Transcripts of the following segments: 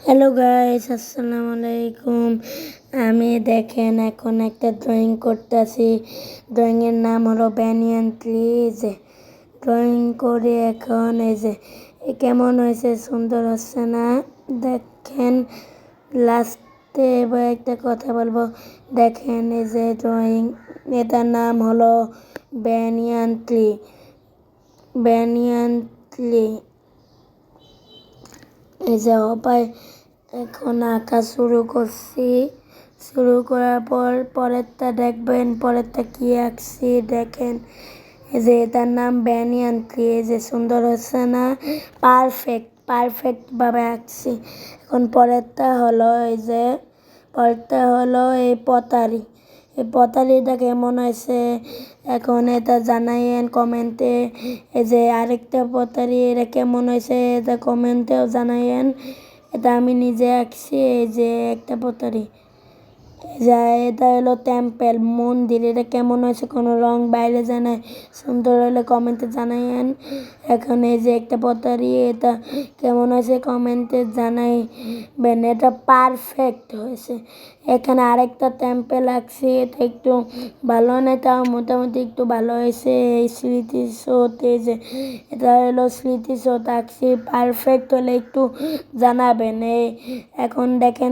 Hello guys, আসসালামু আলাইকুম। আমি দেখেন এখন একটা ড্রয়িং করতেছি। ড্রয়িংয়ের নাম হলো ব্যানিয়ান ট্রি। ড্রয়িং করে এখন কেমন হয়েছে, সুন্দর হচ্ছে না? দেখেন লাস্টে এবার একটা কথা বলবো। দেখেন ড্রয়িং, এটার নাম হলো ব্যানিয়ান ট্রি। ব্যানিয়ান ট্রি অপায় এখন আঁকা শুরু করছি। শুরু করার পর পরেরটা দেখবেন, পরেরটা কি আঁকছি দেখেন। এটার নাম ব্যানিয়ান ট্রি। সুন্দর হচ্ছে না? পারফেক্টভাবে আঁকছি। এখন পরেরটা হলো এই পতারি। এই পতারিটা কেমন হয়েছে এখন এটা জানাইয়েন কমেন্টে। আরেকটা পতারি, এটা কেমন হয়েছে এটা কমেন্টেও জানাইয়েন। এটা আমি নিজে আঁকছি। একটা পতারি, এটা হলো টেম্পেল, মন্দির। এটা কেমন হয়েছে, কোনো রং বাইরে জানায়, সুন্দর হলে কমেন্টে জানাইয়েন। এখন একটা পতারি, এটা কেমন হয়েছে কমেন্টে জানাইবেন। এটা পারফেক্ট হয়েছে। এখানে আরেকটা টেম্পেল আঁকছি, এটা একটু ভালো না, তাও মোটামুটি একটু ভালো হয়েছে। এই স্মৃতিসৌধ, এটা হলো স্মৃতিসৌধ আঁকছি। পারফেক্ট হলে একটু জানাবেন। এখন দেখেন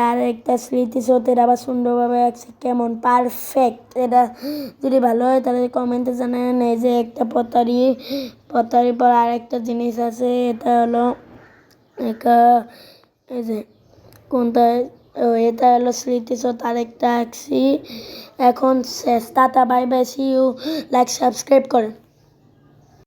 আরেকটা স্মৃতিসৌধের আবার সুন্দরভাবে আঁকছি, কেমন পারফেক্ট। এটা যদি ভালো হয় তাহলে কমেন্টে জানাবেন। একটা পতারির পর আরেকটা জিনিস আছে, এটা হলো কোনটা, এটা হলো স্মৃতিসৌধ আরেকটা আঁকছি। এখন শেষ। Ta-ta, bye bye, see you. Like subscribe করেন।